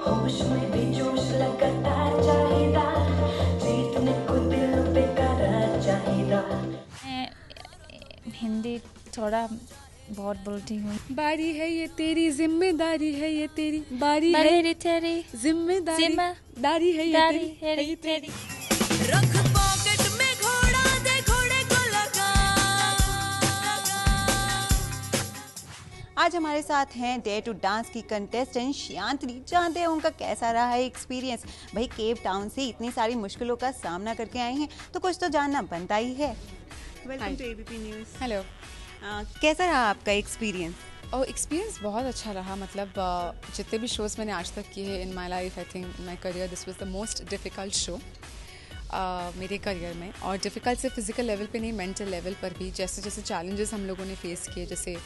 होश में बेजोश लगातार चाहिदा जीतने को दिल बेकरार चाहिदा। मैं हिंदी थोड़ा बहुत बोलती हूँ। बारी है ये तेरी जिम्मेदारी है ये तेरी बारी है तेरी जिम्मेदारी है ये तेरी। रख पॉकेट में घोड़ा दे घोड़े को लगा। आज हमारे साथ हैं डेयर टू डांस की कंटेस्टेंट शांतनी। जानते हैं उनका कैसा रहा है एक्सपीरियंस। भाई केप टाउन से इतनी सारी मुश्किलों का सामना करके आए हैं तो कुछ तो जानना बनता ही है। Welcome to ABP news. Hello. कैसा रहा आपका एक्सपीरियंस? और एक्सपीरियंस बहुत अच्छा रहा। मतलब जितने भी शोज़ मैंने आज तक किए हैं in my life, I think in my career this was the most difficult show मेरे करियर में। और डिफ़िकल्ट से फिज़िकल लेवल पे नहीं, मेंटल लेवल पर भी। जैसे जैसे चैलेंजेस हम लोगों ने फेस किए, जैसे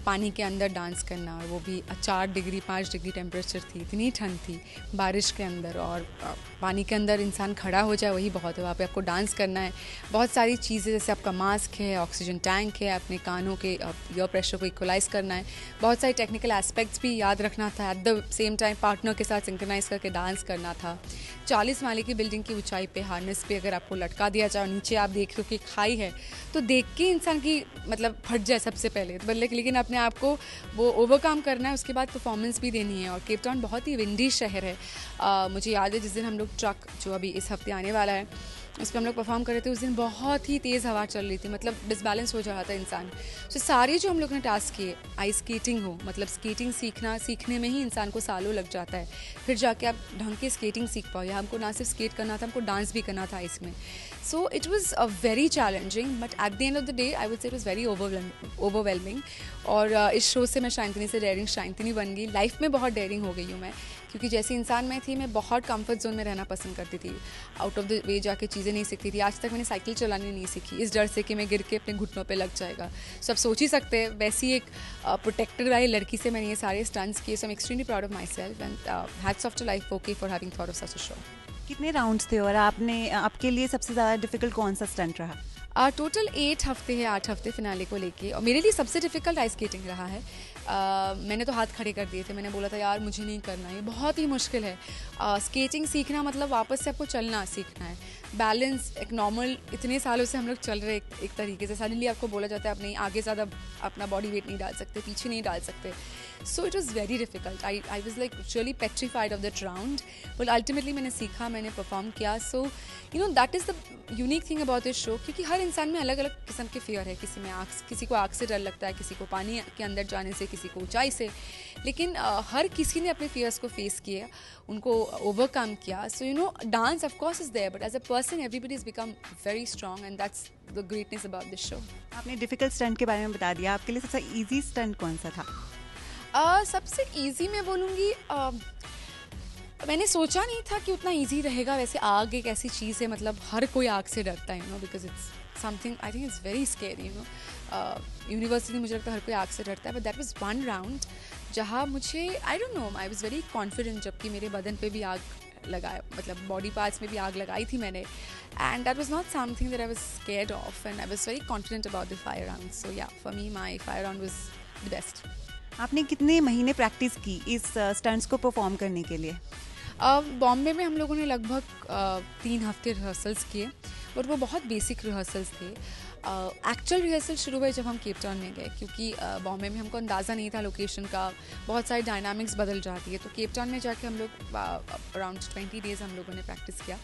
पानी के अंदर डांस करना, और वो भी 4 डिग्री 5 डिग्री टेम्परेचर थी, इतनी ठंड थी बारिश के अंदर, और पानी के अंदर इंसान खड़ा हो जाए वही बहुत है। वहाँ पे आपको डांस करना है, बहुत सारी चीज़ें, जैसे आपका मास्क है, ऑक्सीजन टैंक है, अपने कानों के ईयर प्रेशर को इक्वलाइज़ करना है, बहुत सारी टेक्निकल एस्पेक्ट्स भी याद रखना था। At the same time partner के साथ सिंक्रोनाइज़ करके डांस करना था। 40 माले की बिल्डिंग की ऊंचाई पे हार्नेस पे अगर आपको लटका दिया जाए और नीचे आप देख रहे हो कि खाई है, तो देख के इंसान की मतलब फट जाए सबसे पहले तो, लेकिन अपने आप को वो ओवरकम करना है, उसके बाद परफॉर्मेंस भी देनी है। और केप टाउन बहुत ही विंडी शहर है। मुझे याद है जिस दिन हम लोग ट्रक, जो अभी इस हफ्ते आने वाला है, उस पर हम लोग परफॉर्म कर रहे थे, उस दिन बहुत ही तेज़ हवा चल रही थी, मतलब डिसबैलेंस हो जा रहा था इंसान। तो सारे जो हम लोग ने टास्क किए, आइस स्केटिंग हो, मतलब स्केटिंग सीखने में ही इंसान को सालों लग जाता है, फिर जाके आप ढंग के स्केटिंग सीख पाओ। या हमको ना सिर्फ स्केट करना था, हमको डांस भी करना था आइस में। So it was a very challenging, but at the end of the day I would say it was very overwhelming. और इस शो से मैं शांतनी से डेयरिंग शांतनी बन गई। लाइफ में बहुत डेयरिंग हो गई हूँ मैं, क्योंकि जैसे इंसान मैं थी, मैं बहुत कंफर्ट जोन में रहना पसंद करती थी, आउट ऑफ द वे जाके चीज़ें नहीं सीखती थी। आज तक मैंने साइकिल चलानी नहीं सीखी, इस डर से कि मैं गिर के अपने घुटनों पे लग जाएगा। सो आप सोच ही सकते हैं, वैसी एक प्रोटेक्टेड वाली लड़की से मैंने ये सारे स्टंट्स किए। So I am extremely proud of myself and hats off to life okay for having thought of such a show. कितने राउंड्स थे और आपके लिए सबसे ज़्यादा डिफिकल्ट कौन सा स्टंट रहा? टोटल 8 हफ्ते है, 8 हफ्ते फिनाले को लेके, और मेरे लिए सबसे डिफ़िकल्ट आइस स्केटिंग रहा है। मैंने तो हाथ खड़े कर दिए थे, मैंने बोला था यार मुझे नहीं करना, ये बहुत ही मुश्किल है। स्केटिंग सीखना मतलब वापस से आपको चलना सीखना है, बैलेंस एक नॉर्मल, इतने सालों से हम लोग चल रहे एक तरीके से, सडनली आपको बोला जाता है आप नहीं आगे ज़्यादा अपना बॉडी वेट नहीं डाल सकते, पीछे नहीं डाल सकते। So it was very difficult. I was like really petrified of that round, but ultimately मैंने सीखा, मैंने परफॉर्म किया। So you know that is the unique thing about this show, क्योंकि हर इंसान में अलग अलग किस्म के फियर है। किसी को आग से डर लगता है, किसी को पानी के अंदर जाने से, किसी को ऊंचाई से, लेकिन हर किसी ने अपने फियर्स को फेस किया, उनको ओवरकम किया। So you know dance of course is there, but as a person everybody is become very strong, and that's the greatness about this show. आपने डिफिकल्ट स्टंट के बारे में बता दिया, आपके लिए सबसे ईजी स्टंट कौन सा था? सबसे ईजी मैं बोलूँगी, मैंने सोचा नहीं था कि उतना इजी रहेगा। वैसे आग एक ऐसी चीज़ है, मतलब हर कोई आग से डरता है, you know, because it's something, I think it's very scary, you know. University मुझे लगता है हर कोई आग से डरता है, but that was one round जहाँ मुझे, I don't know, I was very confident, जबकि मेरे बदन पे भी आग लगाया, मतलब बॉडी पार्ट्स में भी आग लगाई थी मैंने, and that was not something that I was scared of, and I was very confident about the fire round. So yeah, for me my fire round was the best. आपने कितने महीने practice की इस स्टंट्स को perform करने के लिए? बॉम्बे में हम लोगों ने लगभग 3 हफ्ते रिहर्सल्स किए, और वो बहुत बेसिक रिहर्सल्स थे। एक्चुअल रिहर्सल शुरू हुए जब हम केप टाउन में गए, क्योंकि बॉम्बे में हमको अंदाज़ा नहीं था लोकेशन का, बहुत सारी डायनामिक्स बदल जाती है। तो केप टाउन में जाके हम लोग अराउंड 20 डेज़ हम लोगों ने प्रैक्टिस किया,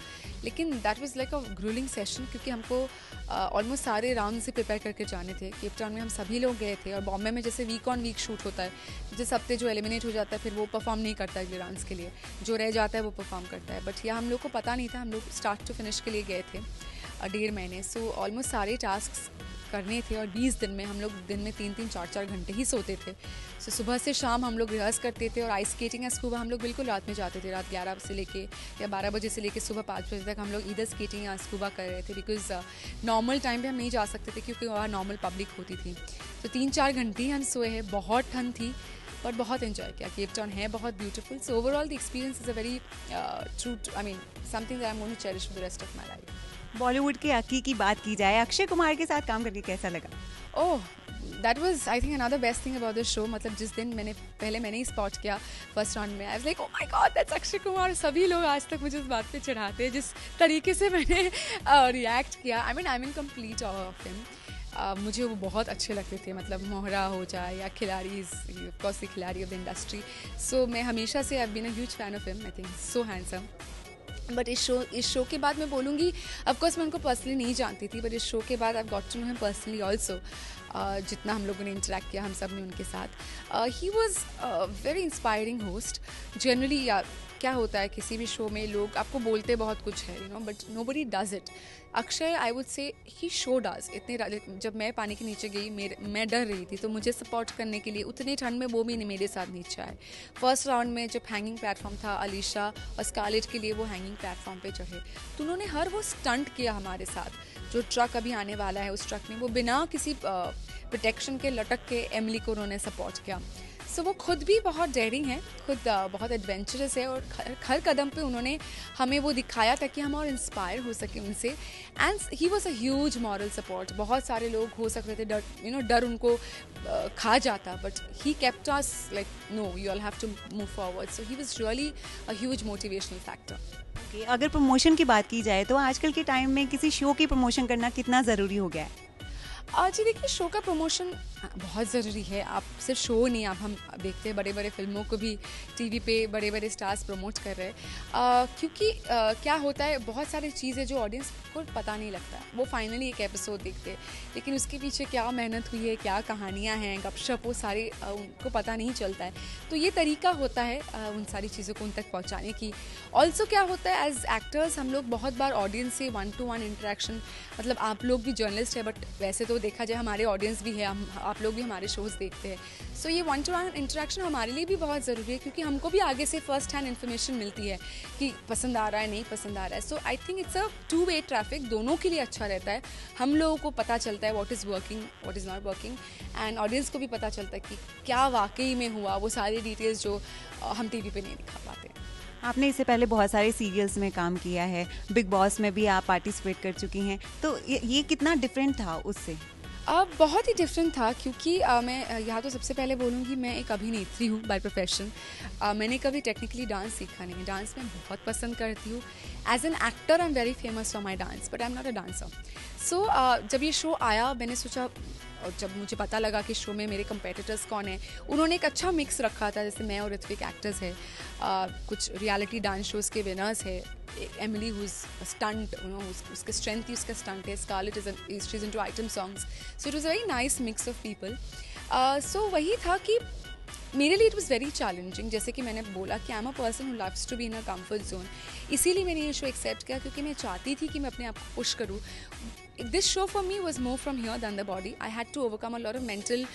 लेकिन that was like a gruelling session, क्योंकि हमको ऑलमोस्ट सारे राउंड से प्रिपेयर करके जाने थे। केप टाउन में हम सभी लोग गए थे, और बॉम्बे में जैसे वीक ऑन वीक शूट होता है, जिस हफ्ते जो एलिमिनेट हो जाता है फिर वो परफॉर्म नहीं करता अगले राउंड्स के लिए, जो रह जाता है वो परफॉर्म करता है। बट यह हम लोग को पता नहीं था, हम लोग स्टार्ट टू फिनिश के लिए गए थे 1.5 महीने। सो ऑलमोस्ट सारे टास्क करने थे, और 20 दिन में हम लोग दिन में 3-3 4-4 घंटे ही सोते थे। सो सुबह से शाम हम लोग रिहर्स करते थे, और आइस स्केटिंग या स्कूबा हम लोग बिल्कुल रात में जाते थे, रात 11 से लेके या 12 बजे से लेके सुबह 5 बजे तक हम लोग इधर स्केटिंग या स्कूबा कर रहे थे, बिकॉज नॉर्मल टाइम पे हम नहीं जा सकते थे, क्योंकि वहाँ नॉर्मल पब्लिक होती थी। तो 3-4 घंटे ही हम सोए हैं, बहुत ठंड थी, बट बहुत एंजॉय किया। केप टाउन है बहुत beautiful. So overall the experience is a very true, I mean something that I am going to cherish for the rest of my life. Bollywood के अक्की की बात की जाए, अक्षय कुमार के साथ काम करके कैसा लगा? Oh that was I think another best thing about the show. मतलब जिस दिन मैंने ही स्पॉट किया फर्स्ट राउंड में, I was like oh my God that's Akshay Kumar. सभी लोग आज तक मुझे इस बात पे चढ़ाते हैं जिस तरीके से मैंने रिएक्ट किया. I mean complete of him. मुझे वो बहुत अच्छे लगते थे. मतलब मोहरा हो जाए या खिलाड़ी, ऑफ कोर्स द खिलाड़ी ऑफ द इंडस्ट्री. सो मैं हमेशा से I been a huge fan of him. I think so handsome. But इस शो के बाद मैं बोलूँगी, ऑफकोर्स मैं उनको पर्सनली नहीं जानती थी, बट इस शो के बाद I got to know him personally also. जितना हम लोगों ने इंटरेक्ट किया हम सब ने उनके साथ, he was very inspiring host. Generally क्या होता है किसी भी शो में लोग आपको बोलते बहुत कुछ है, you know, but nobody does it. Akshay I would say he show does. जब मैं पानी के नीचे गई मैं डर रही थी, तो मुझे सपोर्ट करने के लिए उतनी ठंड में वो भी मेरे साथ नीचे आए. फर्स्ट राउंड में जब हैंगिंग प्लेटफॉर्म था, अलीशा और स्कारलेट के लिए वो हैंगिंग प्लेटफॉर्म पे चढ़े, तो उन्होंने हर वो स्टंट किया हमारे साथ. जो ट्रक अभी आने वाला है उस ट्रक में वो बिना किसी प्रोटेक्शन के लटक के एमिली को उन्होंने सपोर्ट किया. सो वो खुद भी बहुत डेयरिंग है, खुद बहुत एडवेंचरस है, और हर कदम पे उन्होंने हमें वो दिखाया ताकि हम और इंस्पायर हो सके उनसे. And he was a huge moral support. बहुत सारे लोग हो सकते थे डर उनको खा जाता, but he kept us like no, you all have to move forward. So he was really a huge motivational factor. अगर प्रमोशन की बात की जाए तो आजकल के टाइम में किसी शो की प्रमोशन करना कितना ज़रूरी हो गया है? जी देखिए, शो का प्रमोशन बहुत ज़रूरी है. आप सिर्फ शो नहीं, आप हम देखते हैं बड़े बड़े फिल्मों को भी टीवी पे बड़े बड़े स्टार्स प्रमोट कर रहे हैं. क्योंकि क्या होता है, बहुत सारी चीज़ें जो ऑडियंस को पता नहीं लगता. वो फाइनली एक एपिसोड देखते हैं, लेकिन उसके पीछे क्या मेहनत हुई है, क्या कहानियाँ हैं, गपशप, वो सारे उनको पता नहीं चलता है. तो ये तरीका होता है उन सारी चीज़ों को उन तक पहुँचाने की. ऑल्सो क्या होता है, एज एक्टर्स हम लोग बहुत बार ऑडियंस से 1-to-1 इंटरेक्शन, मतलब आप लोग भी जर्नलिस्ट है, बट वैसे तो देखा जाए हमारे ऑडियंस भी है, आप लोग भी हमारे शोज़ देखते हैं. सो ये 1-to-1 इंटरेक्शन हमारे लिए भी बहुत ज़रूरी है, क्योंकि हमको भी आगे से फर्स्ट हैंड इन्फॉर्मेशन मिलती है कि पसंद आ रहा है, नहीं पसंद आ रहा है. So I think it's a 2-way traffic. दोनों के लिए अच्छा रहता है. हम लोगों को पता चलता है what is working, what is not working, and audience को भी पता चलता है कि क्या वाकई में हुआ, वो सारी डिटेल्स जो हम टीवी पे नहीं दिखा पाते. आपने इससे पहले बहुत सारे सीरियल्स में काम किया है, बिग बॉस में भी आप पार्टिसिपेट कर चुकी हैं, तो ये कितना डिफरेंट था उससे? बहुत ही डिफरेंट था, क्योंकि मैं यहाँ तो सबसे पहले बोलूँगी, मैं एक अभिनेत्री हूँ बाय प्रोफेशन. मैंने कभी टेक्निकली डांस सीखा नहीं है. डांस मैं बहुत पसंद करती हूँ. As an actor I am very famous for my dance, but I am not a dancer. So जब ये शो आया, मैंने सोचा, और जब मुझे पता लगा कि शो में मेरे कंपेटिटर्स कौन है, उन्होंने एक अच्छा मिक्स रखा था. जैसे मैं और ऋत्विक एक्टर्स है, कुछ रियलिटी डांस शोज़ के विनर्स है, एमिली हुज स्टंट, उसके स्ट्रेंथ ही उसका स्टंट है, Scarlett she is into item songs. So it was a very nice mix of people. So वही था कि मेरे लिए इट वॉज़ वेरी चैलेंजिंग. जैसे कि मैंने बोला कि I am a person who loves to be in a comfort zone. इसीलिए मैंने ये शो एक्सेप्ट किया, क्योंकि मैं चाहती थी कि मैं अपने आप को पुश करूँ. This show for me was more from here than the body. I had to overcome a lot of mental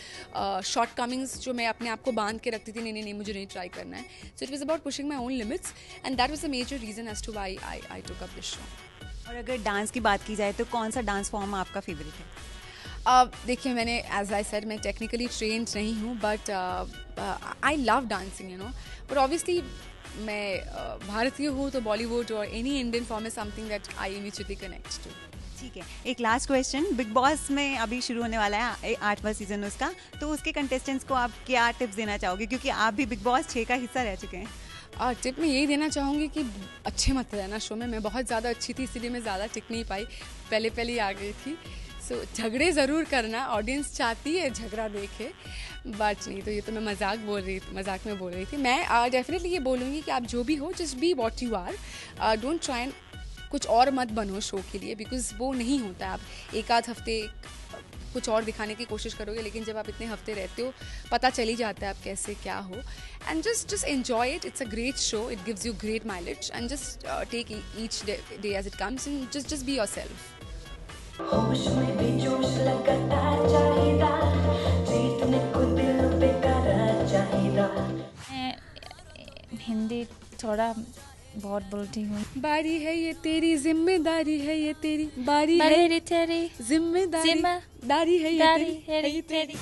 shortcomings जो मैं अपने आप को बांध के रखती थी, नहीं मुझे नहीं ट्राई करना है. So it was about pushing my own limits, and that was the major reason as to why I took up this show. और अगर डांस की बात की जाए तो कौन सा डांस फॉर्म आपका फेवरेट है? देखिए, मैंने एज आई सेड, मैं टेक्निकली ट्रेन्ड नहीं हूँ, but I love dancing, you know. But obviously मैं भारतीय हूँ, तो बॉलीवुड और any Indian form is something that I immediately connect to. ठीक है, एक लास्ट क्वेश्चन. बिग बॉस में अभी शुरू होने वाला है 8वां सीजन उसका, तो उसके कंटेस्टेंट्स को आप क्या टिप्स देना चाहोगे, क्योंकि आप भी बिग बॉस 6 का हिस्सा रह चुके हैं? टिप मैं यही देना चाहूँगी कि अच्छे मत रहना शो में. मैं बहुत ज़्यादा अच्छी थी, इसीलिए मैं ज़्यादा टिक नहीं पाई, पहले ही आ गई थी. सो झगड़े ज़रूर करना, ऑडियंस चाहती है झगड़ा देखे, बट नहीं, तो ये तो मैं मजाक में बोल रही थी. मैं डेफिनेटली ये बोलूँगी कि आप जो भी हो, just be what you are. Don't try and कुछ और मत बनो शो के लिए, बिकॉज वो नहीं होता है. आप एक आध हफ्ते कुछ और दिखाने की कोशिश करोगे, लेकिन जब आप इतने हफ्ते रहते हो, पता चल ही जाता है आप कैसे क्या हो. And just enjoy it. It's a great show. It gives you great mileage, and just take each day as it comes, and just be yourself. होश में भी जोश लगातार चाहिदा, जीतने को दिल पे करार चाहिदा. मैं हिंदी थोड़ा बहुत बोलती हूँ. बारी है ये तेरी, जिम्मेदारी है ये तेरी, बारी है तेरी जिम्मेदारी है ये तेरी.